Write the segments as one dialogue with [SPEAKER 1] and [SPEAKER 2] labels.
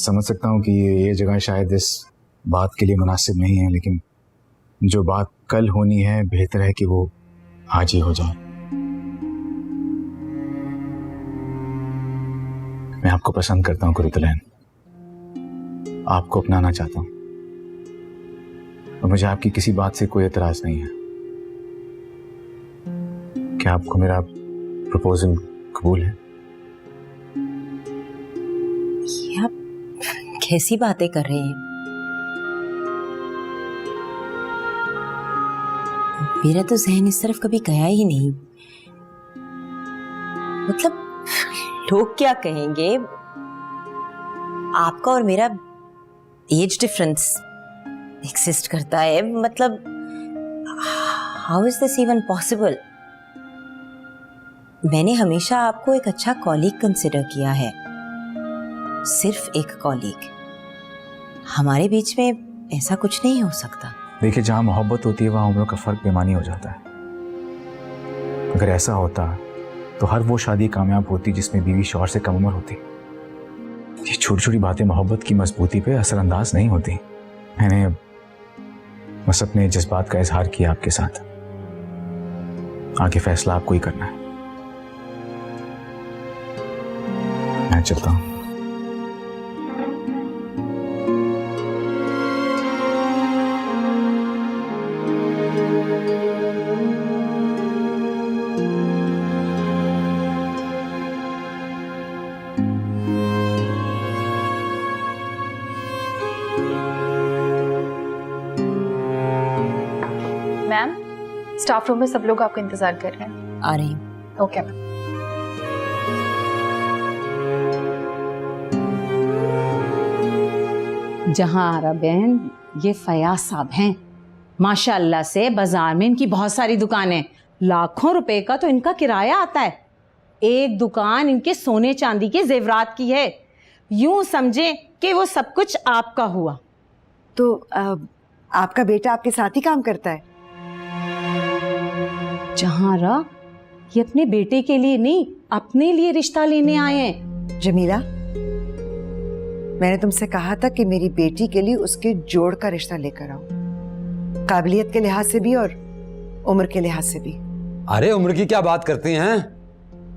[SPEAKER 1] समझ सकता हूँ कि ये जगह शायद इस बात के लिए मुनासिब नहीं है, लेकिन जो बात कल होनी है बेहतर है कि वो आज ही हो जाए। मैं आपको पसंद करता हूँ कुरुतलैन, आपको अपनाना चाहता हूँ और मुझे आपकी किसी बात से कोई एतराज नहीं है। क्या आपको मेरा प्रपोजल कबूल है?
[SPEAKER 2] ये आप कैसी बातें कर रहे हैं? मेरा तो जहन इस तरफ कभी गया ही नहीं। मतलब लोग क्या कहेंगे? आपका और मेरा एज डिफरेंस एग्जिस्ट करता है, मतलब how is this even possible? मैंने हमेशा आपको एक अच्छा कॉलीग कंसिडर किया है, सिर्फ एक कॉलीग। हमारे बीच में ऐसा कुछ नहीं हो सकता।
[SPEAKER 1] देखिए, जहां मोहब्बत होती है वहां उम्र का फर्क बेमानी हो जाता है। अगर ऐसा होता तो हर वो शादी कामयाब होती जिसमें बीवी शौहर से कम उम्र होती। ये छोटी छोटी बातें मोहब्बत की मजबूती पे असरअंदाज नहीं होती। मैंने बस अपने जज्बात का इजहार किया आपके साथ, आगे फैसला आपको ही करना है। मैं चलता हूं।
[SPEAKER 3] मैम, स्टाफ रूम में सब लोग आपका इंतजार कर रहे हैं।
[SPEAKER 2] आ रही हूँ।
[SPEAKER 3] Okay ma'am.
[SPEAKER 4] जहां आरा बहन, ये फयाज साहब हैं। माशाअल्लाह से बाजार में इनकी बहुत सारी दुकानें, लाखों रुपए का तो इनका किराया आता है। एक दुकान इनके सोने चांदी के जेवरात की है। यूं समझे कि वो सब कुछ आपका हुआ।
[SPEAKER 5] तो आपका बेटा आपके साथ ही काम करता है?
[SPEAKER 4] जहां आरा, ये अपने बेटे के लिए नहीं, अपने लिए रिश्ता लेने आए हैं।
[SPEAKER 5] जमीला, मैंने तुमसे कहा था कि मेरी बेटी के लिए उसके जोड़ का रिश्ता लेकर आओ, काबिलियत के लिहाज से भी और उम्र के लिहाज से भी।
[SPEAKER 6] अरे उम्र की क्या बात करती हैं?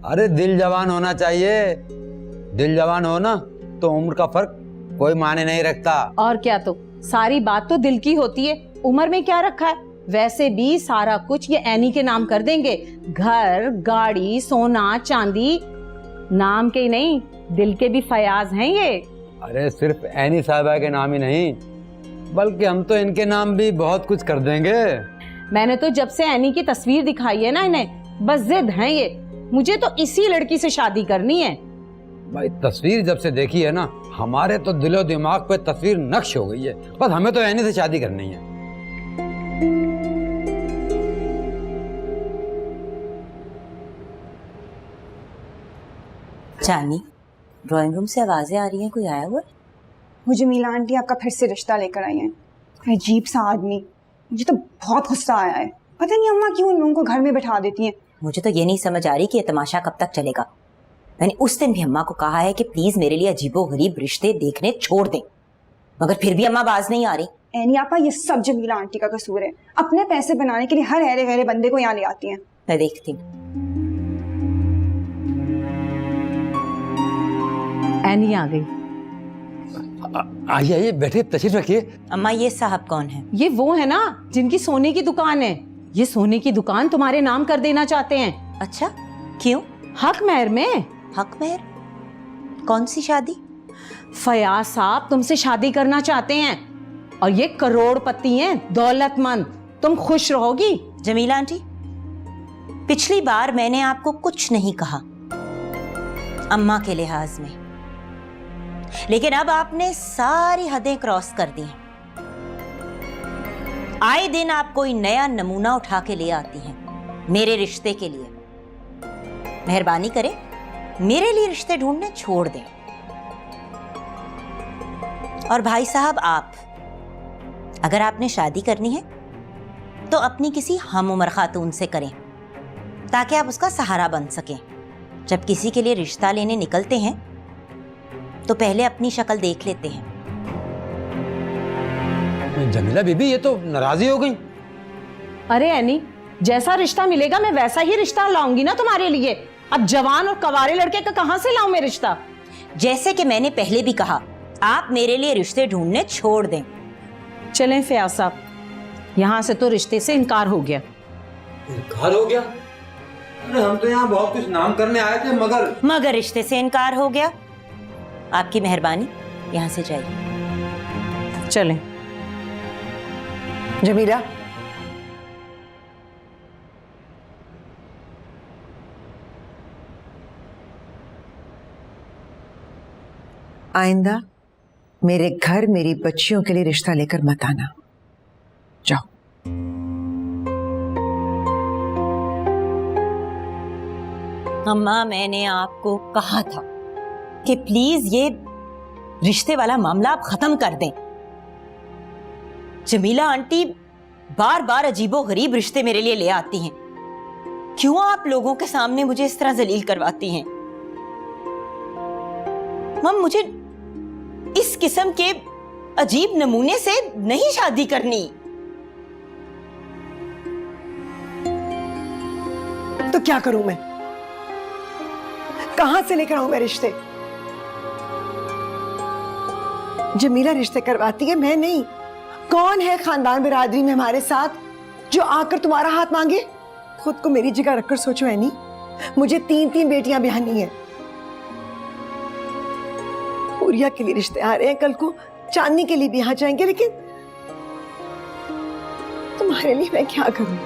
[SPEAKER 6] अरे दिल जवान होना चाहिए। दिल जवान हो ना तो उम्र का फर्क कोई मायने नहीं रखता।
[SPEAKER 4] और क्या, तो सारी बात तो दिल की होती है, उम्र में क्या रखा है। वैसे भी सारा कुछ ये एनी के नाम कर देंगे। घर, गाड़ी, सोना, चांदी, नाम के नहीं दिल के भी फयाज हैं ये।
[SPEAKER 6] अरे सिर्फ एनी साहिबा के नाम ही नहीं, बल्कि हम तो इनके नाम भी बहुत कुछ कर देंगे।
[SPEAKER 4] मैंने तो जब से एनी की तस्वीर दिखाई है ना इन्हें, बस जिद है ये, मुझे तो इसी लड़की से शादी करनी है।
[SPEAKER 6] भाई तस्वीर जब से देखी है ना, हमारे तो दिलो दिमाग पे तस्वीर नक्श हो गई है। बस हमें तो एनी से शादी करनी है।
[SPEAKER 2] जानी, ड्राइंग रूम से आवाजें आ रही हैं, कोई आया हुआ?
[SPEAKER 7] वो जमीला आंटी आपका फिर से रिश्ता लेकर आई हैं। अजीब सा आदमी, मुझे तो बहुत गुस्सा आया है। पता नहीं अम्मा क्यों उन लोगों को घर में बैठा देती हैं।
[SPEAKER 2] मुझे तो ये नहीं समझ आ रही कि ये तमाशा कब तक चलेगा। मैंने उस दिन भी अम्मा को कहा है कि प्लीज मेरे लिए अजीबोगरीब रिश्ते देखने छोड़ दें, मगर फिर भी अम्मा बाज नहीं आ रही।
[SPEAKER 7] एनी आपा, ये सब जमीला आंटी का कसूर है। अपने पैसे बनाने के लिए हर ऐरे वैरे बंदे को यहाँ ले आती हैं।
[SPEAKER 2] मैं देखती हूँ।
[SPEAKER 4] एनी आ गई।
[SPEAKER 6] आइए आइए, बैठिए, तशरीफ रखिए।
[SPEAKER 2] अम्मा, ये साहब कौन है?
[SPEAKER 4] ये वो है ना जिनकी सोने की दुकान है। ये सोने की दुकान तुम्हारे नाम कर देना चाहते हैं।
[SPEAKER 2] अच्छा, क्यों?
[SPEAKER 4] हक मेहर में।
[SPEAKER 2] हक मेहर? कौन सी शादी?
[SPEAKER 4] फयाज साहब तुमसे शादी करना चाहते हैं और ये करोड़पति हैं, दौलतमंद। तुम खुश रहोगी?
[SPEAKER 2] जमीला आंटी, पिछली बार मैंने आपको कुछ नहीं कहा अम्मा के लिहाज में, लेकिन अब आपने सारी हदें क्रॉस कर दी हैं। आए दिन आप कोई नया नमूना उठा के ले आती हैं मेरे रिश्ते के लिए। मेहरबानी करें, मेरे लिए रिश्ते ढूंढने छोड़ दें। और भाई साहब, आप अगर आपने शादी करनी है तो अपनी किसी हम उम्र खातून से करें, ताकि आप उसका सहारा बन सकें। जब किसी के लिए रिश्ता लेने निकलते हैं तो पहले अपनी शक्ल देख लेते हैं।
[SPEAKER 6] जमीला बीबी, ये तो नाराजी हो गई।
[SPEAKER 4] अरे एनी, जैसा रिश्ता मिलेगा मैं वैसा ही रिश्ता लाऊंगी ना तुम्हारे लिए। अब जवान और कवारे लड़के का कहां से लाऊं मैं रिश्ता?
[SPEAKER 2] जैसे कि मैंने पहले भी कहा, आप मेरे लिए रिश्ते ढूंढने छोड़ दें।
[SPEAKER 4] चलें फयाज साहब, यहां से तो रिश्ते से इनकार हो गया।
[SPEAKER 6] इनकार हो गया? अरे हम तो यहाँ बहुत कुछ नाम करने आए थे, मगर
[SPEAKER 2] रिश्ते से इनकार हो गया। आपकी मेहरबानी, यहां से जाइए।
[SPEAKER 4] चलें।
[SPEAKER 5] जमीला, आइंदा मेरे घर मेरी बच्चियों के लिए रिश्ता लेकर मत आना। जाओ।
[SPEAKER 2] अम्मा, मैंने आपको कहा था कि प्लीज ये रिश्ते वाला मामला आप खत्म कर दें। जमीला आंटी बार बार अजीबो गरीब रिश्ते मेरे लिए ले आती हैं। क्यों आप लोगों के सामने मुझे इस तरह जलील करवाती हैं? मम, मुझे इस किस्म के अजीब नमूने से नहीं शादी करनी।
[SPEAKER 5] तो क्या करूं मैं? कहां से लेकर आऊं मैं रिश्ते? जमीला रिश्ते करवाती है, मैं नहीं। कौन है खानदान बिरादरी में हमारे साथ जो आकर तुम्हारा हाथ मांगे? खुद को मेरी जगह रखकर सोचो एनी, मुझे 3 बेटियां ब्याहनी है। पूरिया के लिए रिश्ते आ रहे हैं, कल को चांदनी के लिए भी आ जाएंगे, लेकिन तुम्हारे लिए मैं क्या करूं?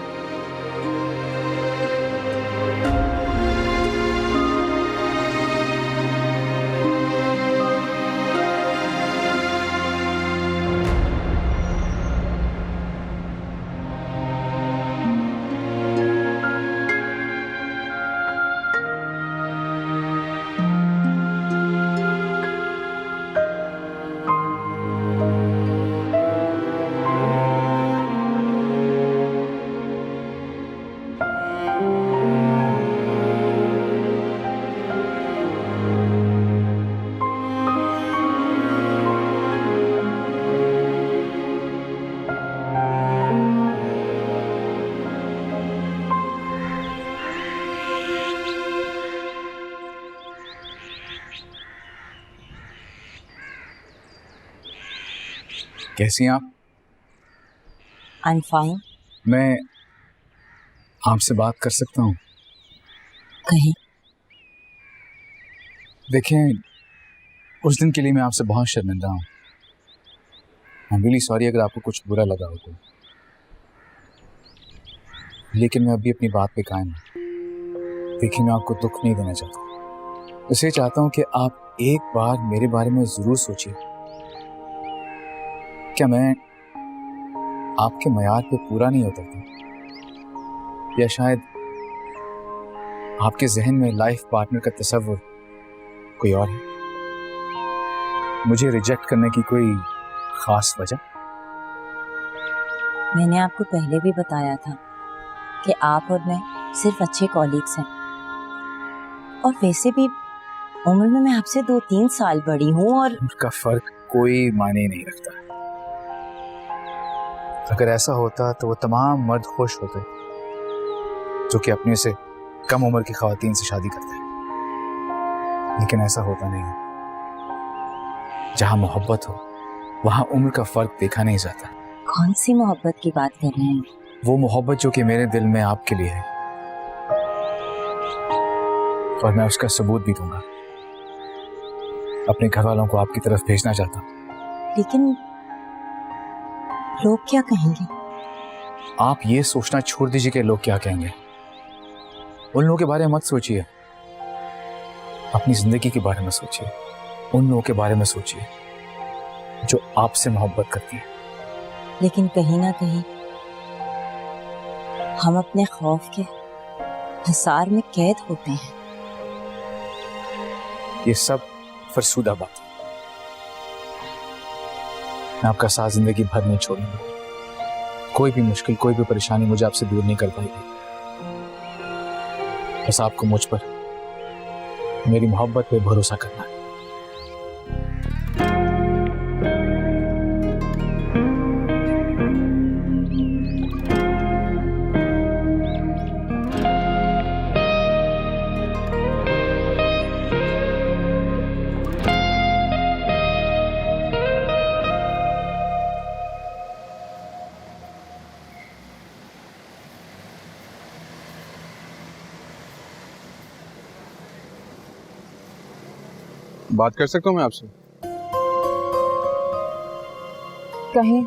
[SPEAKER 1] कैसी हैं आप?
[SPEAKER 2] I am fine.
[SPEAKER 1] मैं आपसे बात कर सकता हूँ?
[SPEAKER 2] कहीं
[SPEAKER 1] देखें, उस दिन के लिए मैं आपसे बहुत शर्मिंदा हूँ। आई एम रियली सॉरी अगर आपको कुछ बुरा लगा हो तो। लेकिन मैं अभी अपनी बात पे कायम हूँ। देखिए, मैं आपको दुख नहीं देना चाहता। इसलिए चाहता हूँ कि आप एक बार मेरे बारे में ज़रूर सोचिए। क्या मैं आपके मयार पे पूरा नहीं उतरता? या शायद आपके जहन में लाइफ पार्टनर का तस्वुर कोई और है? मुझे रिजेक्ट करने की कोई खास वजह?
[SPEAKER 2] मैंने आपको पहले भी बताया था कि आप और मैं सिर्फ अच्छे कॉलीग्स हैं। और वैसे भी उम्र में मैं आपसे 2-3 साल बड़ी हूँ और
[SPEAKER 1] उनका फर्क कोई मायने नहीं रखता। अगर ऐसा होता तो वो तमाम मर्द खुश होते जो कि अपने से कम उम्र की खवातीन से शादी करते हैं। लेकिन ऐसा होता नहीं है। जहां मोहब्बत हो वहां उम्र का फर्क देखा नहीं जाता।
[SPEAKER 2] कौन सी मोहब्बत की बात कर रहे हैं?
[SPEAKER 1] वो मोहब्बत जो कि मेरे दिल में आपके लिए है, और मैं उसका सबूत भी दूंगा। अपने घर वालों को आपकी तरफ भेजना चाहता हूं।
[SPEAKER 2] लेकिन लोग क्या कहेंगे?
[SPEAKER 1] आप ये सोचना छोड़ दीजिए कि लोग क्या कहेंगे। उन लोगों के बारे में मत सोचिए, अपनी जिंदगी के बारे में सोचिए। उन लोगों के बारे में सोचिए जो आपसे मोहब्बत करती है।
[SPEAKER 2] लेकिन कहीं ना कहीं हम अपने खौफ के हिसार में कैद होते हैं।
[SPEAKER 1] ये सब फरसूदा बात है। मैं आपका साथ जिंदगी भर नहीं छोड़ूंगा। कोई भी मुश्किल, कोई भी परेशानी मुझे आपसे दूर नहीं कर पाएगी। बस आपको मुझ पर, मेरी मोहब्बत पे भरोसा करना है।
[SPEAKER 8] बात कर सकता हूँ मैं आपसे?
[SPEAKER 7] कहीं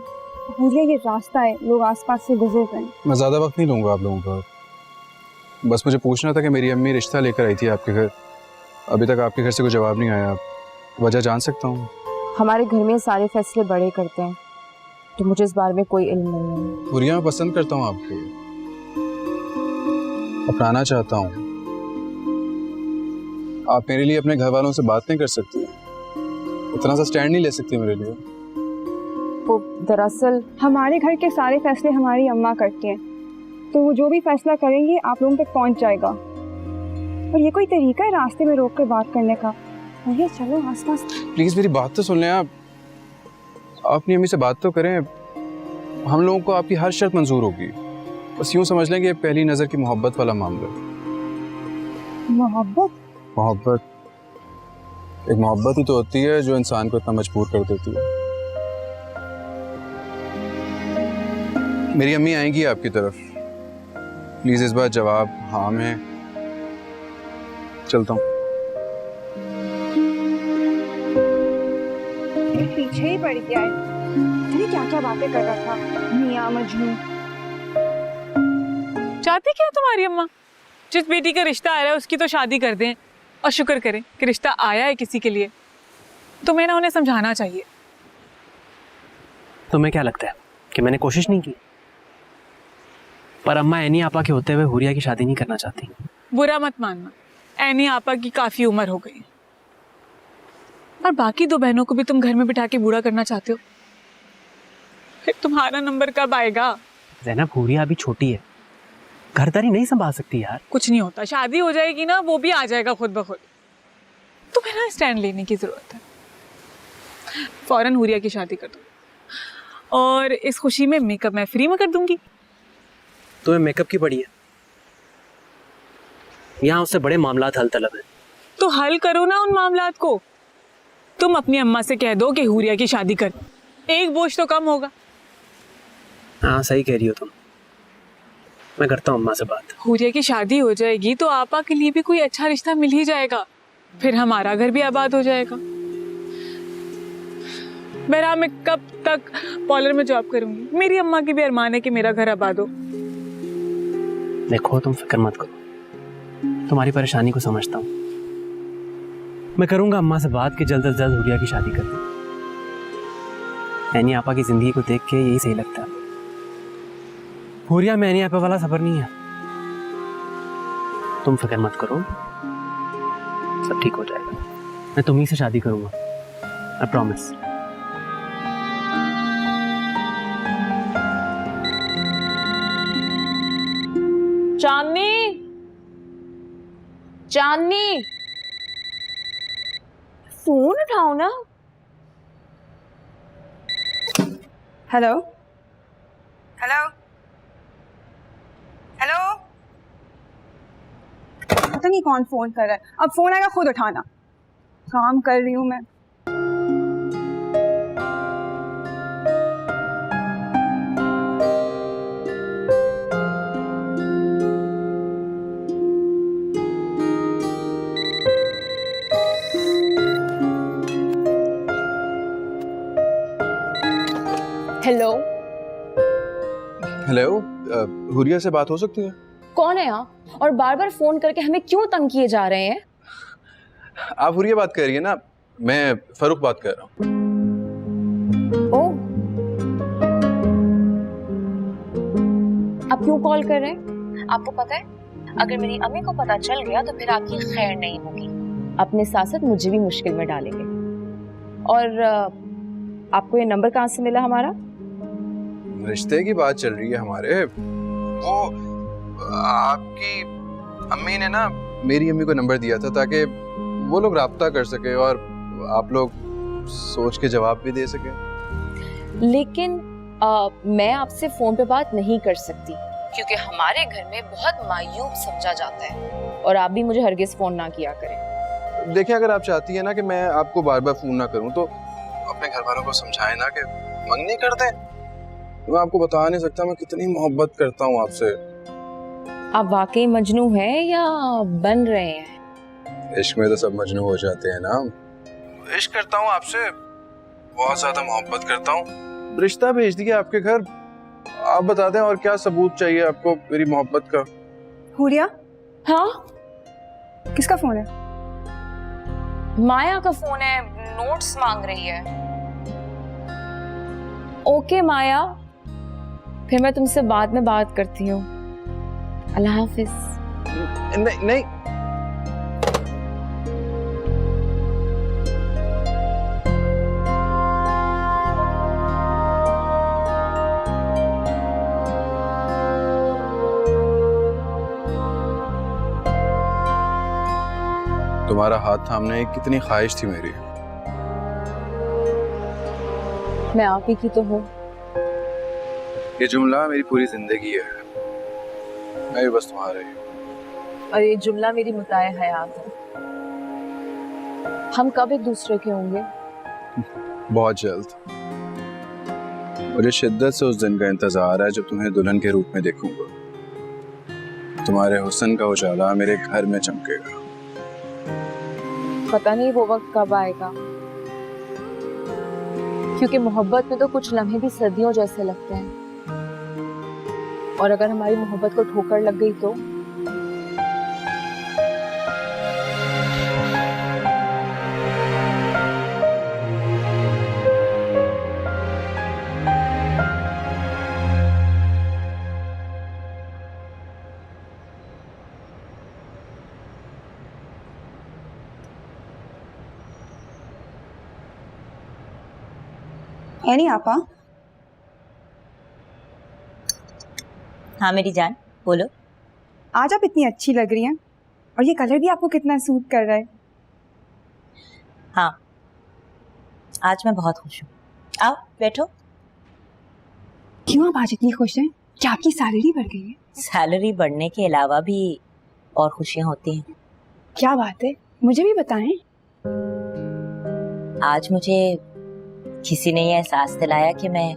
[SPEAKER 7] भूलिए ये रास्ता है, लोग आसपास से गुजर रहे हैं।
[SPEAKER 8] मैं ज़्यादा वक्त नहीं लूँगा आप लोगों का। बस मुझे पूछना था कि मेरी अम्मी रिश्ता लेकर आई थी आपके घर, अभी तक आपके घर से कोई जवाब नहीं आया। वजह जान सकता हूँ?
[SPEAKER 3] हमारे घर में सारे फैसले बड़े करते हैं, तो मुझे इस बारे में कोई इल्म नहीं है।
[SPEAKER 8] हुरिया, मैं पसंद करता हूँ आपको, अपनाना चाहता हूँ। आप मेरे लिए अपने घर वालों से बात नहीं कर सकती? इतना सा स्टैंड नहीं ले सकती मेरे लिए?
[SPEAKER 3] वो दरअसल
[SPEAKER 7] हमारे घर के सारे फैसले हमारी अम्मा करती हैं, तो वो जो भी फैसला करेंगे आप लोगों तक पहुंच जाएगा। और ये कोई तरीका है रास्ते में रोक कर बात करने का? ये चलो आसपास।
[SPEAKER 8] प्लीज़ मेरी बात तो सुन लें आप। अपनी अम्मी से बात तो करें। हम लोगों को आपकी हर शर्त मंजूर होगी। बस यूँ समझ लें कि ये पहली नज़र की मोहब्बत वाला मामला है।
[SPEAKER 7] मोहब्बत?
[SPEAKER 8] मोहब्बत एक मोहब्बत ही तो होती है जो इंसान को इतना मजबूर कर देती है। मेरी अम्मी आएंगी आपकी तरफ, प्लीज इस बार जवाब हाँ में। चलता हूँ।
[SPEAKER 7] पीछे ही पड़ गया है। ये क्या क्या बातें कर रहा था, मियां मजनू।
[SPEAKER 9] चाहती क्या तुम्हारी अम्मा? जिस बेटी का रिश्ता आ रहा है उसकी तो शादी कर दें और शुक्र करें कि रिश्ता आया है किसी के लिए। तुम्हें ना उन्हें समझाना चाहिए।
[SPEAKER 10] तुम्हें क्या लगता है कि मैंने कोशिश नहीं की? पर अम्मा एनी आपा के होते हुए हुरिया की शादी नहीं करना चाहती।
[SPEAKER 9] बुरा मत मानना, एनी आपा की काफी उम्र हो गई और बाकी दो बहनों को भी तुम घर में बिठा के बूढ़ा करना चाहते हो। फिर तुम्हारा नंबर कब आएगा?
[SPEAKER 10] ज़ैनब, हुरिया अभी छोटी है, घरदारी नहीं संभाल सकती यार।
[SPEAKER 9] कुछ नहीं होता, शादी हो जाएगी ना, वो भी आ जाएगा खुद ब खुद। तुम्हें ना स्टैंड लेने की जरूरत है। फौरन हुरिया की शादी कर दो और इस खुशी में मेकअप मैं फ्री में कर दूंगी।
[SPEAKER 10] तुम्हें मेकअप की पड़ी है? यहाँ उससे बड़े मामलात हल तलब है।
[SPEAKER 9] तो हल करो ना उन मामलात को। तुम अपनी अम्मा से कह दो कि हुरिया की शादी कर, एक बोझ तो कम होगा।
[SPEAKER 10] हाँ सही कह रही हो तुम, मैं करता हूँ अम्मा से बात।
[SPEAKER 9] हुरिया की शादी हो जाएगी तो आपा के लिए भी कोई अच्छा रिश्ता मिल ही जाएगा, फिर हमारा घर भी आबाद हो जाएगा। बहरहाल मैं कब तक पार्लर में जॉब करूंगी? मेरी अम्मा की भी अरमान है कि मेरा घर आबाद हो।
[SPEAKER 10] देखो तुम फिक्र मत करो, तुम्हारी परेशानी को समझता हूँ। मैं करूंगा अम्मा से बात कि जल्द से जल्द हुरिया की शादी कर दूं। एनी आपा की जिंदगी को देख के यही सही लगता है। हुरिया में एनी आपा वाला सफर नहीं है। तुम फिक्र मत करो, सब ठीक हो जाएगा। मैं तुम्ही से शादी करूंगा, I promise.
[SPEAKER 3] Chandni, Chandni, phone उठाओ ना।
[SPEAKER 7] Hello hello hello. पता नहीं कौन फोन कर रहा है, अब फोन आएगा खुद उठाना। काम कर रही हूँ मैं।
[SPEAKER 3] हेलो
[SPEAKER 8] हेलो, हुरिया से बात हो सकती है?
[SPEAKER 3] कौन है आप? और बार बार फोन करके हमें क्यों तंग किए जा रहे हैं?
[SPEAKER 8] आप हुरिया बात कर रही है ना, मैं फरूक बात कर रहा हूँ।
[SPEAKER 3] ओ, आप क्यों कॉल कर रहे हैं? आपको पता है अगर मेरी अम्मी को पता चल गया तो फिर आपकी खैर नहीं होगी। अपने साथ साथ मुझे भी मुश्किल में डालेंगे। और आपको ये नंबर कहाँ से मिला हमारा?
[SPEAKER 8] रिश्ते की बात चल रही है हमारे। वो आपकी अम्मी ने ना मेरी अम्मी को नंबर दिया था ताकि वो लोग राब्ता कर सके और आप लोग सोच के जवाब भी दे सके।
[SPEAKER 3] लेकिन मैं आपसे फोन पे बात नहीं कर सकती क्योंकि हमारे घर में बहुत मायूब समझा जाता है और आप भी मुझे हरगिज फोन ना किया करें।
[SPEAKER 8] देखिए, अगर आप चाहती है ना कि मैं आपको बार बार फोन ना करूं तो अपने घर वालों को समझाएं ना कि मंग नहीं करते। मैं आपको बता नहीं सकता मैं कितनी मोहब्बत करता हूँ आपसे।
[SPEAKER 3] आप वाकई मजनू हैं या बन रहे हैं?
[SPEAKER 8] इश्क में तो सब मजनू हो जाते हैं ना। इश्क करता हूँ आपसे, बहुत ज्यादा मोहब्बत करता हूँ। रिश्ता भेज दिया आपके घर, आप बता दें और क्या सबूत चाहिए आपको मेरी मोहब्बत का।
[SPEAKER 7] हुरिया,
[SPEAKER 3] हाँ,
[SPEAKER 7] किसका फोन है?
[SPEAKER 3] माया का फोन है, नोट्स मांग रही है। ओके माया, फिर मैं तुमसे बाद में बात करती हूँ। अल्लाह हाफिज।
[SPEAKER 8] नहीं नहीं, तुम्हारा हाथ थामने की कितनी ख्वाहिश थी मेरी।
[SPEAKER 3] मैं आप ही की तो हूँ।
[SPEAKER 8] ये जुमला मेरी पूरी जिंदगी है, मैं भी बस तुम्हारा ही हूँ।
[SPEAKER 3] और ये जुमला मेरी मुताए हयात है। हम कब एक दूसरे के होंगे?
[SPEAKER 8] बहुत जल्द। मुझे शिद्दत से उस दिन का इंतजार है जब तुम्हें दुल्हन के रूप में देखूंगा। तुम्हारे हुस्न का उजाला मेरे घर में चमकेगा।
[SPEAKER 3] पता नहीं वो वक्त कब आएगा, क्योंकि मोहब्बत में तो कुछ लम्हे भी सदियों जैसे लगते हैं, और अगर हमारी मोहब्बत को ठोकर लग गई तो
[SPEAKER 7] नहीं आपा,
[SPEAKER 2] हाँ मेरी जान, बोलो।
[SPEAKER 7] आज आप इतनी अच्छी लग रही हैं, और ये कलर भी आपको कितना सूट कर रहा है।
[SPEAKER 2] हाँ, आज मैं बहुत खुश हूँ। आओ बैठो।
[SPEAKER 7] क्यों आप आज इतनी खुश हैं? क्या आपकी सैलरी बढ़ गई है?
[SPEAKER 2] सैलरी बढ़ने के अलावा भी और खुशियाँ होती हैं।
[SPEAKER 7] क्या बात है, मुझे भी बताएं।
[SPEAKER 2] आज मुझे किसी ने ये एहसास दिलाया कि मैं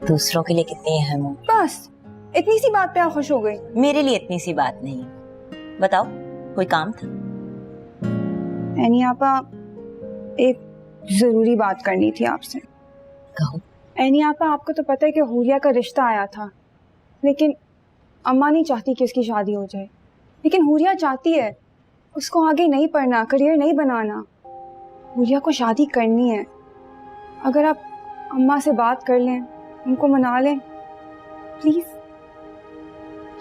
[SPEAKER 2] दूसरों के लिए कितनी अहम हूँ।
[SPEAKER 7] बस इतनी सी बात पे आप खुश हो गई?
[SPEAKER 2] मेरे लिए इतनी सी बात नहीं है। बताओ, कोई काम था?
[SPEAKER 7] एनी आपा, एक जरूरी बात करनी थी आपसे।
[SPEAKER 2] कहो।
[SPEAKER 7] एनी आपा, आपको तो पता है कि हुरिया का रिश्ता आया था, लेकिन अम्मा नहीं चाहती कि उसकी शादी हो जाए। लेकिन हुरिया चाहती है, उसको आगे नहीं पढ़ना, करियर नहीं बनाना। हुरिया को शादी करनी है। अगर आप अम्मा से बात कर लें, उनको मना लें प्लीज।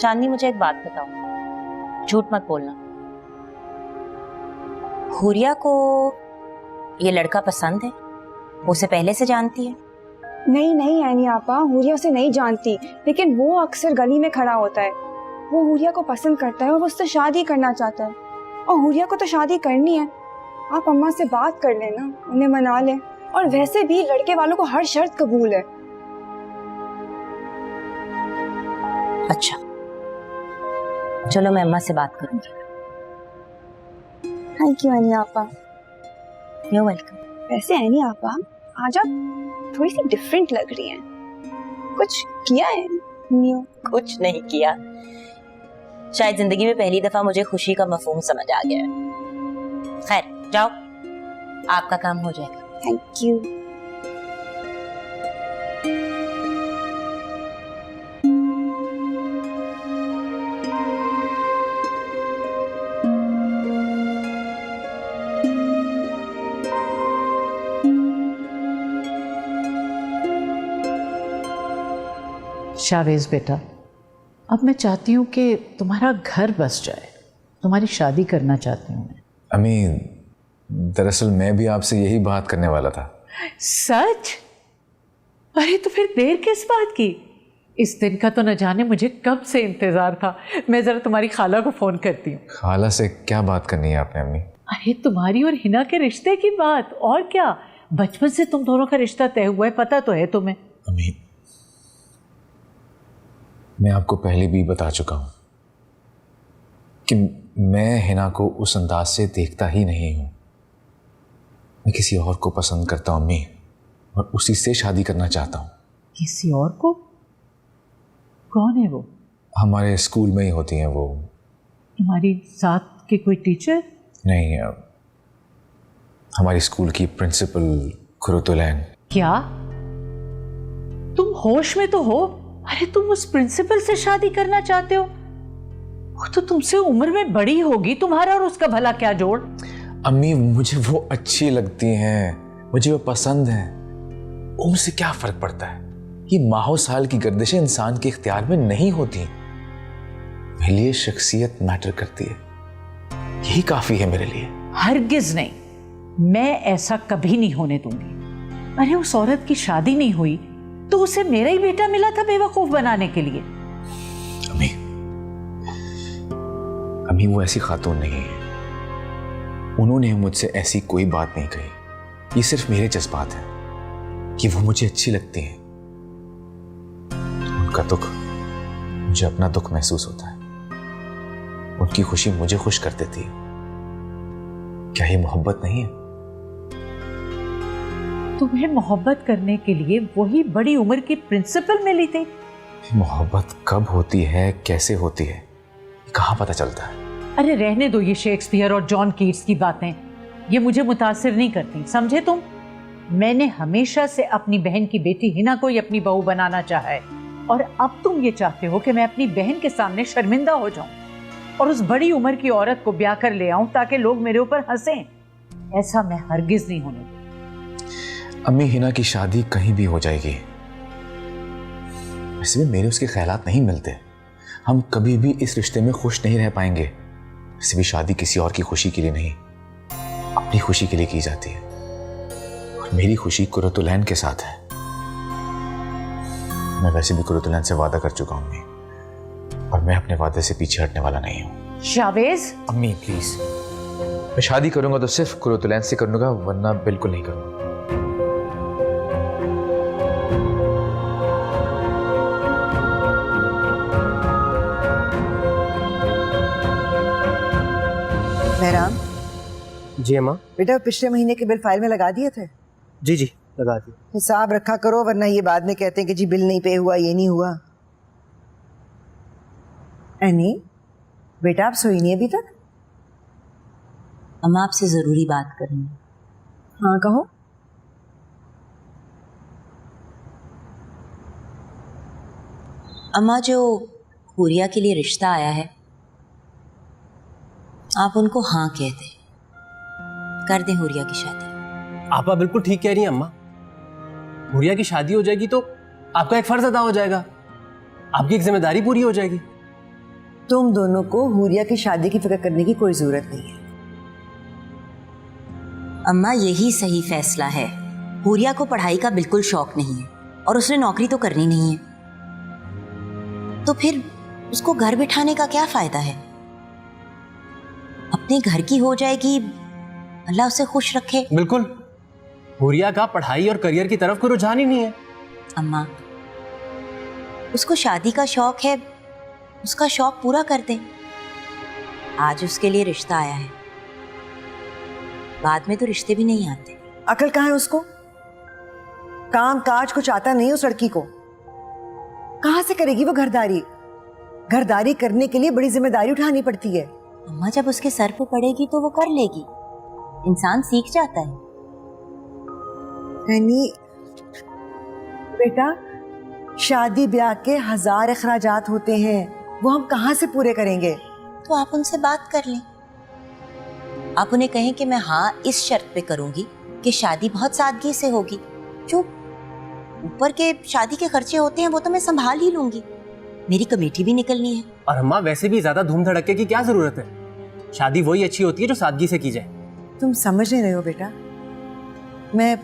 [SPEAKER 2] चांदनी, मुझे एक बात बताओ, झूठ मत बोलना। हुरिया को ये लड़का पसंद है? उसे पहले से जानती है?
[SPEAKER 7] नहीं नहीं एनी आपा, हुरिया उसे नहीं जानती, लेकिन वो अक्सर गली में खड़ा होता है। वो हुरिया को पसंद करता है और वो उससे शादी करना चाहता है, और हुरिया को तो शादी करनी है। आप अम्मा से बात कर लेना, उन्हें मना लें। और वैसे भी लड़के वालों को हर शर्त कबूल है।
[SPEAKER 2] अच्छा, चलो मैं अम्मा से बात करूंगी।
[SPEAKER 7] थैंक यू एनी आपा।
[SPEAKER 2] You welcome.
[SPEAKER 7] वैसे एनी आपा, आज आप थोड़ी सी डिफरेंट लग रही हैं। कुछ किया है न्यू?
[SPEAKER 2] कुछ नहीं किया, शायद जिंदगी में पहली दफा मुझे खुशी का मफहूम समझ आ गया है। खैर जाओ, आपका काम हो जाएगा।
[SPEAKER 7] Thank you.
[SPEAKER 11] शावेज बेटा, अब मैं चाहती हूँ कि तुम्हारा घर बस जाए। तुम्हारी शादी करना चाहती हूँ मैं।
[SPEAKER 1] अम्मी, दरअसल मैं भी आपसे यही बात करने वाला था।
[SPEAKER 11] सच? अरे तो फिर देर किस बात की? इस दिन का तो न जाने मुझे कब से इंतजार था। मैं जरा तुम्हारी खाला को फोन करती हूँ।
[SPEAKER 1] खाला से क्या बात करनी है आपने अम्मी?
[SPEAKER 11] अरे तुम्हारी और हिना के रिश्ते की बात, और क्या। बचपन से तुम दोनों का रिश्ता तय हुआ है, पता तो है तुम्हें।
[SPEAKER 1] अम्मी, मैं आपको पहले भी बता चुका हूँ कि मैं हिना को उस अंदाज से देखता ही नहीं हूँ। मैं किसी और को पसंद करता हूँ अम्मी, और उसी से शादी करना चाहता हूँ।
[SPEAKER 11] किसी और को? कौन है वो?
[SPEAKER 1] हमारे स्कूल में ही होती हैं वो।
[SPEAKER 11] तुम्हारी साथ के कोई टीचर?
[SPEAKER 1] नहीं, हमारी स्कूल की प्रिंसिपल कुरुतुलैन।
[SPEAKER 11] क्या तुम होश में तो हो? अरे तुम उस प्रिंसिपल से शादी करना चाहते हो? वो तो तुमसे उम्र में बड़ी होगी, तुम्हारा और उसका भला क्या जोड़?
[SPEAKER 1] अम्मी मुझे वो अच्छी लगती हैं, मुझे वो पसंद है। उम्र से क्या फर्क पड़ता है? ये माहो साल की गर्दिशें इंसान के इख्तियार में नहीं होती। मेरे लिए शख्सियत मैटर करती है, यही काफी है मेरे लिए।
[SPEAKER 11] हरगिज नहीं, मैं ऐसा कभी नहीं होने दूंगी। अरे उस औरत की शादी नहीं हुई तो उसे मेरा ही बेटा मिला था बेवकूफ बनाने के लिए।
[SPEAKER 1] अम्मी, अम्मी वो ऐसी खातून नहीं है। उन्होंने मुझसे ऐसी कोई बात नहीं कही। ये सिर्फ मेरे जज्बात हैं कि वो मुझे अच्छी लगती हैं। उनका दुख मुझे अपना दुख महसूस होता है, उनकी खुशी मुझे खुश कर देती है। क्या ये मोहब्बत नहीं है?
[SPEAKER 11] तुम्हें मोहब्बत करने के लिए वही बड़ी उम्र की प्रिंसिपल मिली थी।
[SPEAKER 1] मोहब्बत कब होती है, कैसे होती है, कहाँ पता चलता है?
[SPEAKER 11] अरे रहने दो ये शेक्सपियर और जॉन कीट्स की बातें, ये मुझे मुतासिर नहीं करती, समझे तुम? मैंने हमेशा से अपनी बहन की बेटी हिना को ही अपनी बहू बनाना चाहा है, और अब तुम ये चाहते हो कि मैं अपनी बहन के सामने शर्मिंदा हो जाऊं और उस बड़ी उम्र की औरत को ब्याह कर ले आऊं ताकि लोग मेरे ऊपर हंसें। ऐसा मैं हरगिज नहीं होने दूंगी।
[SPEAKER 1] अम्मी, हिना की शादी कहीं भी हो जाएगी। वैसे भी मेरे उसके ख्यालात नहीं मिलते। हम कभी भी इस रिश्ते में खुश नहीं रह पाएंगे। वैसे भी शादी किसी और की खुशी के लिए नहीं, अपनी खुशी के लिए की जाती है, और मेरी खुशी कुरुतुलैन के साथ है। मैं वैसे भी कुरुतुलैन से वादा कर चुका हूं, और मैं अपने वादे से पीछे हटने वाला नहीं हूं।
[SPEAKER 11] शावेज,
[SPEAKER 1] अम्मी प्लीज, मैं शादी करूंगा तो सिर्फ कुरुतुलैन से करूंगा, वरना बिल्कुल नहीं करूंगा।
[SPEAKER 5] मेहराम,
[SPEAKER 10] जी अम्मा।
[SPEAKER 5] बेटा पिछले महीने के बिल फाइल में लगा दिए थे?
[SPEAKER 10] जी जी लगा दी।
[SPEAKER 5] हिसाब रखा करो, वरना ये बाद में कहते हैं कि जी बिल नहीं पे हुआ, ये नहीं हुआ। एनी, बेटा आप सोई नहीं अभी तक?
[SPEAKER 2] अम्मा आपसे जरूरी बात करनी है।
[SPEAKER 5] हाँ कहो।
[SPEAKER 2] अम्मा, जो हुरिया के लिए रिश्ता आया है, आप उनको हाँ कह दें, कर दें हुरिया की शादी।
[SPEAKER 10] आपा बिल्कुल ठीक कह रही हैं अम्मा। हुरिया की शादी हो जाएगी तो आपका एक फर्ज अदा हो जाएगा, आपकी एक जिम्मेदारी पूरी हो जाएगी।
[SPEAKER 5] तुम दोनों को हुरिया की शादी की फिक्र करने की कोई जरूरत नहीं है।
[SPEAKER 2] अम्मा, यही सही फैसला है। हुरिया को पढ़ाई का बिल्कुल शौक नहीं है, और उसने नौकरी तो करनी नहीं है, तो फिर उसको घर बिठाने का क्या फायदा है? अपने घर की हो जाएगी, अल्लाह उसे खुश रखे।
[SPEAKER 10] बिल्कुल, हुरिया का पढ़ाई और करियर की तरफ कोई रुझान ही नहीं है।
[SPEAKER 2] अम्मा, उसको शादी का शौक है, उसका शौक पूरा कर दे। आज उसके लिए रिश्ता आया है, बाद में तो रिश्ते भी नहीं आते।
[SPEAKER 5] अकल कहाँ है उसको? काम काज कुछ आता नहीं उस लड़की को। कहाँ से करेगी वो घरदारी? घरदारी करने के लिए बड़ी जिम्मेदारी उठानी पड़ती है।
[SPEAKER 2] अम्मा, जब उसके सर पे पड़ेगी तो वो कर लेगी, इंसान सीख जाता है।
[SPEAKER 5] यानी बेटा, शादी ब्याह के 1000 अखराजात होते हैं, वो हम कहाँ से पूरे करेंगे?
[SPEAKER 2] तो आप उनसे बात कर लें। आप उन्हें कहें कि मैं हाँ इस शर्त पे करूंगी कि शादी बहुत सादगी से होगी। जो ऊपर के शादी के खर्चे होते हैं वो तो मैं संभाल ही लूंगी, मेरी कमेटी भी निकलनी है।
[SPEAKER 10] और अम्मा, वैसे भी ज्यादा धूम धड़के की क्या जरूरत है? शादी वही अच्छी होती है जो सादगी से की जाए।
[SPEAKER 5] तुम समझ नहीं रहे हो बेटा। मैं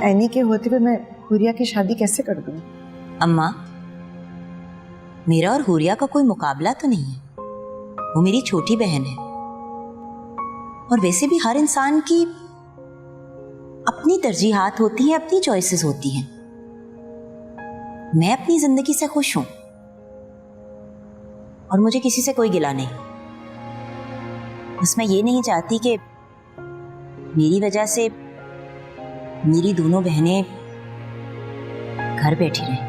[SPEAKER 5] एनी के होते हुए मैं हुरिया की शादी कैसे कर दूं?
[SPEAKER 2] अम्मा, मेरा और हुरिया का कोई मुकाबला तो नहीं है, वो मेरी छोटी बहन है, और वैसे भी हर इंसान की अपनी तरजीहात होती हैं, अपनी चॉइसेस होती हैं। मैं अपनी जिंदगी से खुश हूं, और मुझे किसी से कोई गिला नहीं। बस मैं ये नहीं चाहती कि मेरी वजह से मेरी दोनों बहनें घर बैठी रहें।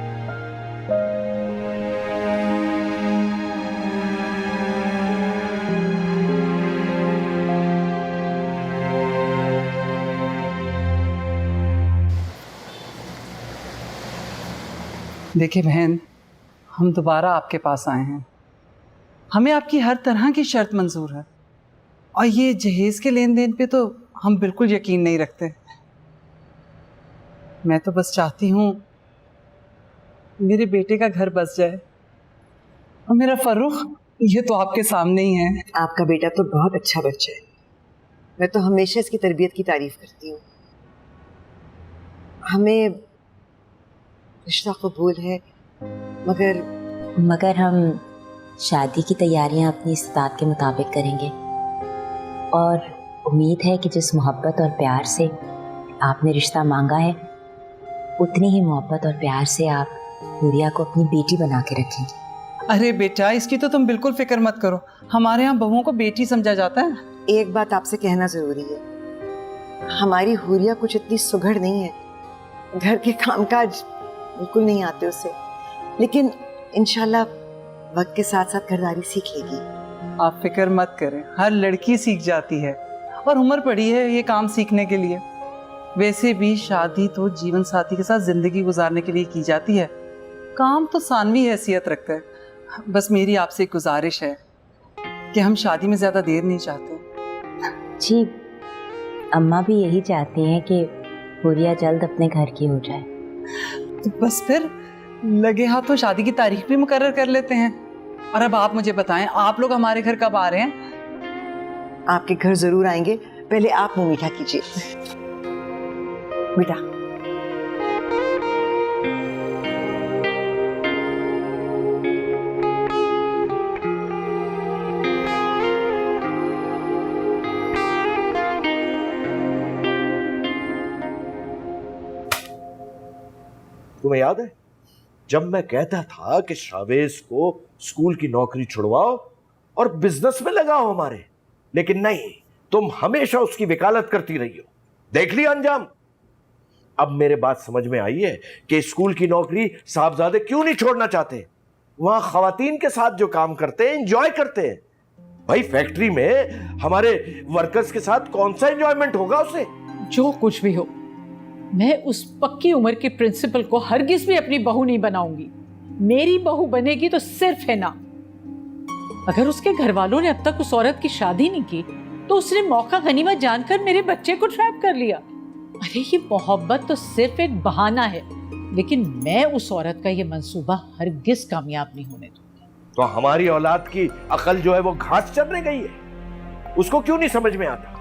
[SPEAKER 12] देखिए बहन, हम दोबारा आपके पास आए हैं। हमें आपकी हर तरह की शर्त मंजूर है, और ये जहेज के लेन देन पे तो हम बिल्कुल यकीन नहीं रखते। मैं तो बस चाहती हूँ मेरे बेटे का घर बस जाए, और मेरा फर्रुख ये तो आपके सामने ही है।
[SPEAKER 5] आपका बेटा तो बहुत अच्छा बच्चा है, मैं तो हमेशा इसकी तरबियत की तारीफ करती हूँ। हमें रिश्ता कबूल है,
[SPEAKER 2] मगर हम शादी की तैयारियां अपनी इस्तात के मुताबिक करेंगे, और उम्मीद है कि जिस मोहब्बत और प्यार से आपने रिश्ता मांगा है, उतनी ही मोहब्बत और प्यार से आप हुरिया को अपनी बेटी बना के रखेंगे।
[SPEAKER 12] अरे बेटा, इसकी तो तुम बिल्कुल फिक्र मत करो, हमारे यहाँ बहुओं को बेटी समझा जाता है।
[SPEAKER 5] एक बात आपसे कहना जरूरी है, हमारी हुरिया कुछ इतनी सुघड़ नहीं है, घर के कामकाज बिल्कुल नहीं आते उसे, लेकिन इंशाल्लाह वक्त के साथ साथ घरदारी सीख लेगी।
[SPEAKER 12] आप फिक्र मत करें, हर लड़की सीख जाती है, और उम्र पड़ी है ये काम सीखने के लिए। वैसे भी शादी तो जीवन साथी के साथ जिंदगी गुजारने के लिए की जाती है, काम तो सानवी हैसियत रखता है। बस मेरी आपसे एक गुजारिश है कि हम शादी में ज्यादा देर नहीं चाहते।
[SPEAKER 2] जी, अम्मा भी यही चाहती हैं कि हुरिया जल्द अपने घर की हो जाए।
[SPEAKER 12] तो बस फिर लगे हाथों शादी की तारीख भी मुकर्रर कर लेते हैं। और अब आप मुझे बताएं, आप लोग हमारे घर कब आ रहे हैं?
[SPEAKER 5] आपके घर जरूर आएंगे, पहले आप मुंह मीठा कीजिए बेटा।
[SPEAKER 13] तुम्हें याद है जब मैं कहता था कि शावेज को स्कूल की नौकरी छुड़वाओ और बिजनेस में लगाओ हमारे, लेकिन नहीं, तुम हमेशा उसकी वकालत करती रही हो। देख लिया अंजाम। अब मेरे बात समझ में आई है कि स्कूल की नौकरी साहबजादे क्यों नहीं छोड़ना चाहते। वहां खवातीन के साथ जो काम करते हैं एंजॉय करते हैं। भाई फैक्ट्री में हमारे वर्कर्स के साथ कौन सा एंजॉयमेंट होगा उसे?
[SPEAKER 11] जो कुछ भी हो, मैं उस पक्की उम्र के प्रिंसिपल को हरगिज भी अपनी बहू नहीं बनाऊंगी। मेरी बहू बनेगी तो सिर्फ है ना। अगर उसके घर वालों ने अब तक उस औरत की शादी नहीं की तो उसने मौका गनीमत जानकर मेरे बच्चे को ट्रैप कर लिया। अरे ये मोहब्बत तो सिर्फ एक बहाना है, लेकिन मैं उस औरत का ये मंसूबा हरगिज कामयाब नहीं होने दूंगी।
[SPEAKER 13] तो हमारी औलाद की अकल जो है वो घास चरने गई है, उसको क्यों नहीं समझ में आता?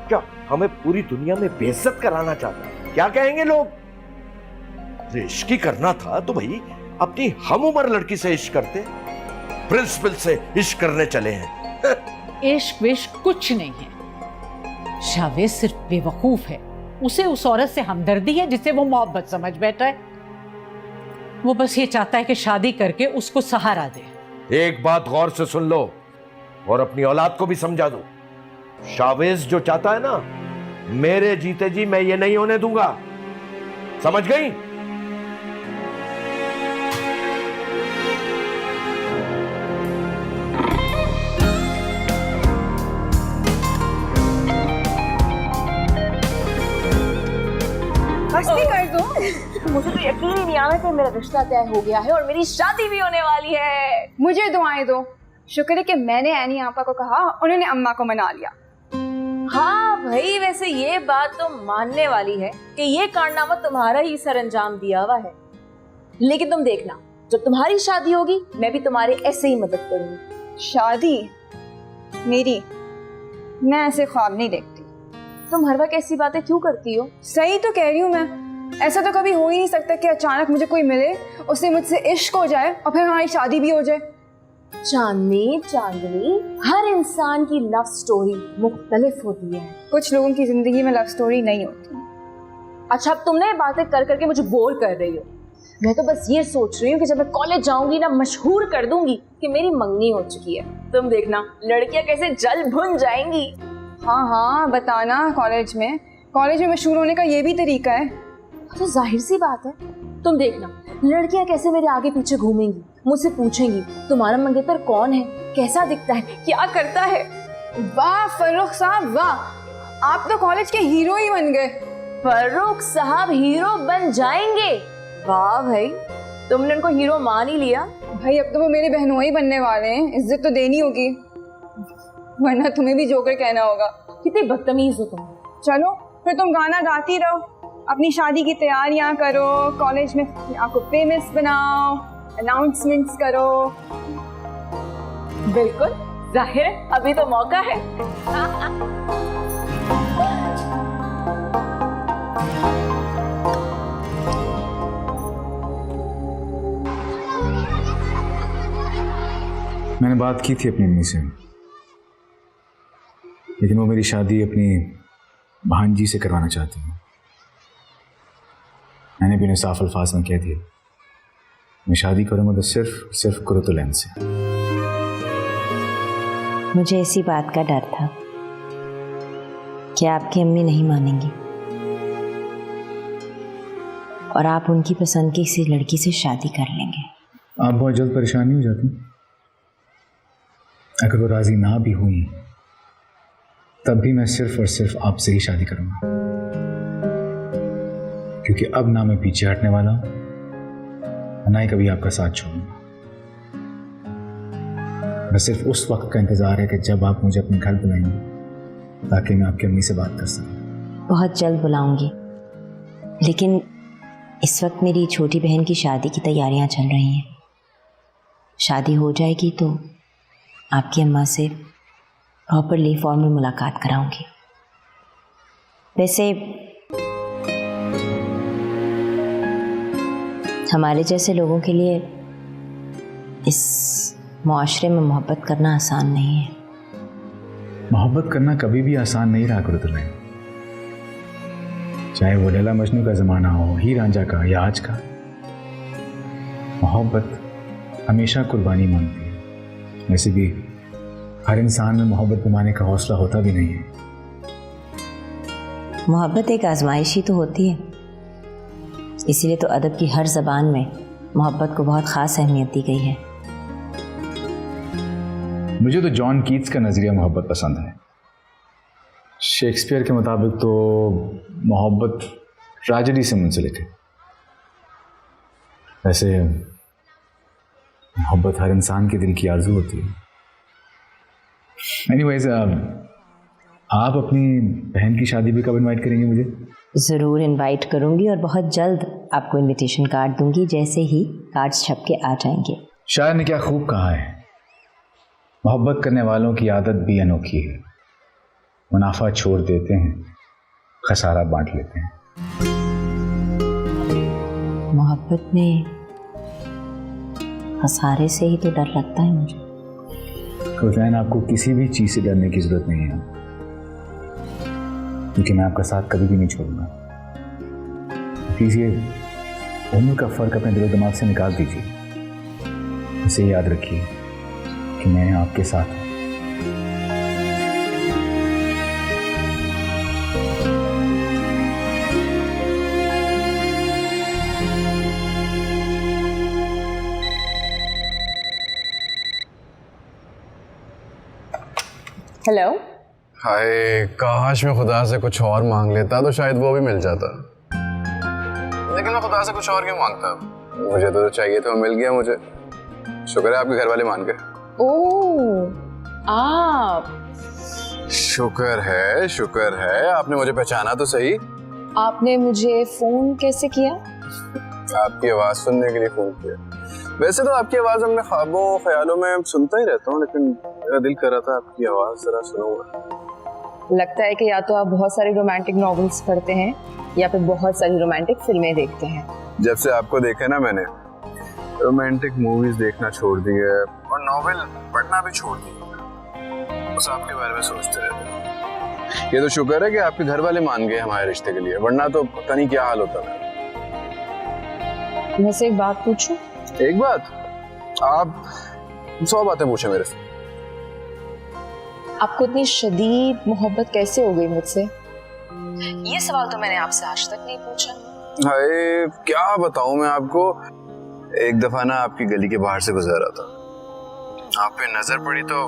[SPEAKER 13] क्या हमें पूरी दुनिया में बेइज्जत कराना चाहता है? क्या कहेंगे लोग? इश्क ही करना था तो भाई अपनी हम उम्र लड़की से इश्क करते, प्रिंसिपल से इश्क करने चले हैं।
[SPEAKER 11] इश्क विश्क कुछ नहीं है। शावेज सिर्फ बेवकूफ है, उसे उस औरत से हमदर्दी है जिसे वो मोहब्बत समझ बैठा है। वो बस ये चाहता है कि शादी करके उसको सहारा दे।
[SPEAKER 13] एक बात गौर से सुन लो और अपनी औलाद को भी समझा दो। शावेज जो चाहता है ना, मेरे जीते जी मैं ये नहीं होने दूंगा। समझ गई?
[SPEAKER 7] मस्ती कर दो।
[SPEAKER 3] मुझे तो यकीन ही नहीं आ रहा कि मेरा रिश्ता तय हो गया है और मेरी शादी भी होने वाली है।
[SPEAKER 7] मुझे दुआएं दो। शुक्र है कि मैंने एनी आपा को कहा, उन्होंने अम्मा को मना लिया।
[SPEAKER 3] हाँ भाई, वैसे ये बात तो मानने वाली है कि ये कारनामा तुम्हारा ही सरंजाम दिया हुआ है। लेकिन तुम देखना, जब तुम्हारी शादी होगी मैं भी तुम्हारे ऐसे ही मदद करूंगी।
[SPEAKER 7] शादी मेरी? मैं ऐसे ख्वाब नहीं देखती।
[SPEAKER 3] तुम हर वक्त ऐसी बातें क्यों करती हो?
[SPEAKER 7] सही तो कह रही हूँ मैं। ऐसा तो कभी हो ही नहीं सकता कि अचानक मुझे कोई मिले, उससे मुझसे इश्क हो जाए और फिर हमारी शादी भी हो जाए।
[SPEAKER 3] चांदनी, हर इंसान की लव स्टोरी मुख्तलिफ होती है।
[SPEAKER 7] कुछ लोगों की जिंदगी में लव स्टोरी नहीं होती।
[SPEAKER 3] अच्छा, अब तुमने बातें कर करके मुझे बोर कर रही हो। मैं तो बस ये सोच रही हूँ कि जब मैं कॉलेज जाऊंगी ना, मशहूर कर दूंगी कि मेरी मंगनी हो चुकी है। तुम देखना लड़कियां कैसे जल भुन जाएंगी।
[SPEAKER 7] हाँ, बताना। कॉलेज में मशहूर होने का ये भी तरीका है।
[SPEAKER 3] तो जाहिर सी बात है, तुम देखना लड़कियां कैसे मेरे आगे पीछे घूमेंगी, मुझसे पूछेंगी तुम्हारा मंगेतर कौन है, कैसा दिखता है, क्या करता है।
[SPEAKER 7] वाह फर्रुख साहब वाह, आप तो कॉलेज के हीरो ही बन गए।
[SPEAKER 3] फर्रुख साहब हीरो बन जाएंगे? वाह भाई, तुमने उनको हीरो मान ही लिया।
[SPEAKER 7] भाई अब तो वो मेरे बहनों ही बनने वाले हैं, इज्जत तो देनी होगी, वरना तुम्हें भी जोकर कहना होगा।
[SPEAKER 3] कितने बदतमीज हो तुम।
[SPEAKER 7] चलो फिर तुम गाना गाती रहो, अपनी शादी की तैयारियां करो, कॉलेज में आपको फेमस बनाओ, अनाउंसमेंट्स करो।
[SPEAKER 3] बिल्कुल, जाहिर है अभी तो मौका है।
[SPEAKER 1] मैंने बात की थी अपनी अम्मी से, लेकिन वो मेरी शादी अपनी भांजी से करवाना चाहती है। मैंने भी उन्हें साफ अल्फाज में कह दिया, मैं शादी करूंगा तो सिर्फ कुरुतुलैन से।
[SPEAKER 2] मुझे इसी बात का डर था कि आपकी अम्मी नहीं मानेंगी और आप उनकी पसंद की किसी लड़की से शादी कर लेंगे।
[SPEAKER 1] आप बहुत जल्द परेशान नहीं हो जाती? अगर वो राजी ना भी हुई तब भी मैं सिर्फ और सिर्फ आपसे ही शादी करूंगा, क्योंकि अब ना मैं पीछे हटने वाला हूं, ना ही कभी आपका साथ छोड़ूंगा। बस सिर्फ उस वक्त का इंतजार है कि जब आप मुझे अपने घर बुलाएंगे, ताकि मैं आपकी अम्मी से बात कर सकूं।
[SPEAKER 2] बहुत जल्द बुलाऊंगी, लेकिन इस वक्त मेरी छोटी बहन की शादी की तैयारियां चल रही हैं। शादी हो जाएगी तो आपकी अम्मा से प्रॉपरली फॉर्मल मुलाकात कराऊंगी। वैसे हमारे जैसे लोगों के लिए इस मुआशरे में मोहब्बत करना आसान नहीं है।
[SPEAKER 1] मोहब्बत करना कभी भी आसान नहीं रहा कुरुतुलैन, चाहे वो लैला मजनू का ज़माना हो, हीर रांझा का या आज का। मोहब्बत हमेशा कुर्बानी मांगती है। वैसे भी हर इंसान में मोहब्बत कमाने का हौसला होता भी नहीं है।
[SPEAKER 2] मोहब्बत एक आजमाइश ही तो होती है, इसीलिए तो अदब की हर ज़बान में मोहब्बत को बहुत ख़ास अहमियत दी गई है।
[SPEAKER 1] मुझे तो जॉन कीट्स का नज़रिया मोहब्बत पसंद है। शेक्सपियर के मुताबिक तो मोहब्बत ट्रेजेडी से मुंसलिक है। वैसे मोहब्बत हर इंसान के दिल की आरज़ू होती है। एनीवेज, आप अपनी बहन की शादी भी कब इनवाइट करेंगे मुझे?
[SPEAKER 2] ज़रूर इनवाइट करूंगी और बहुत जल्द आपको इनविटेशन कार्ड दूंगी, जैसे ही कार्ड्स छप के आ जाएंगे।
[SPEAKER 1] शायर ने क्या खूब कहा है, मोहब्बत करने वालों की आदत भी अनोखी है, मुनाफा छोड़ देते हैं, खसारा बांट लेते हैं।
[SPEAKER 2] मोहब्बत में खसारे से ही तो डर लगता है मुझे।
[SPEAKER 1] कुरुतुलैन, आपको किसी भी चीज़ से डरने की जरूरत नहीं है, क्योंकि मैं आपका साथ कभी भी नहीं छोड़ूंगा। प्लीज़ ये उम्र का फ़र्क अपने दिलो दिमाग से निकाल दीजिए। इसे याद रखिए कि मैं आपके साथ हूँ।
[SPEAKER 3] हेलो।
[SPEAKER 8] हाय, काश मैं खुदा से कुछ और मांग लेता तो शायद वो भी मिल जाता, लेकिन मैं खुदा से कुछ और क्यों मांगता? मुझे तो चाहिए था, मिल गया मुझे। शुक्र है आपके घर वाले मान गए।
[SPEAKER 3] ओह, आप।
[SPEAKER 8] शुक्र है आपने मुझे पहचाना तो सही।
[SPEAKER 3] आपने मुझे फोन कैसे किया?
[SPEAKER 8] आपकी आवाज सुनने के लिए फोन किया। वैसे तो आपकी आवाज हमने ख्वाबों ख्यालों में सुनता ही रहता हूँ, लेकिन मेरा दिल कर रहा था आपकी आवाज जरा सुनूंगा।
[SPEAKER 3] लगता है कि या तो आप बहुत सारे रोमांटिक नॉवेल्स पढ़ते हैं या फिर बहुत सारी रोमांटिक फिल्में देखते हैं।
[SPEAKER 8] जब से आपको देखा ना मैंने, रोमांटिक मूवीज देखना छोड़ दी है और नॉवेल पढ़ना भी छोड़ दिया। बस आपके बारे में सोचते रहते हैं। ये तो शुक्र है कि आपके घर वाले मान गए हमारे रिश्ते के लिए, वरना तो पता नहीं क्या हाल होता है।
[SPEAKER 3] मैं से एक बात पूछूं?
[SPEAKER 8] एक बात? आप 100 बातें पूछे मेरे से।
[SPEAKER 3] आपको इतनी शदीद मोहब्बत कैसे हो गई मुझसे? ये सवाल तो मैंने आपसे आज तक नहीं पूछा।
[SPEAKER 8] हाय, क्या बताऊं मैं आपको। एक दफा ना आपकी गली के बाहर से गुजर रहा था, आप पे नजर पड़ी तो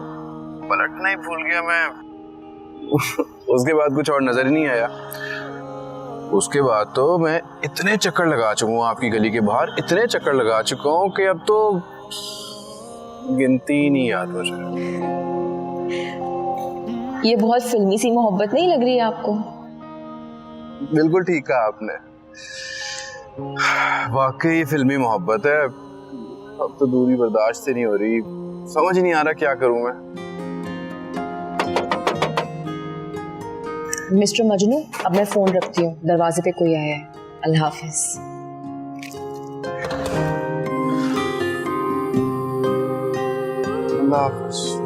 [SPEAKER 8] पलटना ही भूल गया मैं। उसके बाद कुछ और नजर ही नहीं आया। उसके बाद तो मैं इतने चक्कर लगा चुका हूँ आपकी गली के बाहर, इतने चक्कर लगा चुका हूँ कि अब तो गिनती नहीं याद मुझे।
[SPEAKER 3] ये बहुत फिल्मी सी मोहब्बत नहीं लग रही है आपको?
[SPEAKER 8] बिल्कुल ठीक कहा आपने, वाकई ये फिल्मी मोहब्बत है। अब तो दूरी बर्दाश्त से नहीं हो रही, समझ नहीं आ रहा क्या करूं मैं।
[SPEAKER 3] मिस्टर मजनू, अब मैं फोन रखती हूँ, दरवाजे पे कोई आया है। अल्लाह हाफिज।
[SPEAKER 8] अल्लाह हाफिज।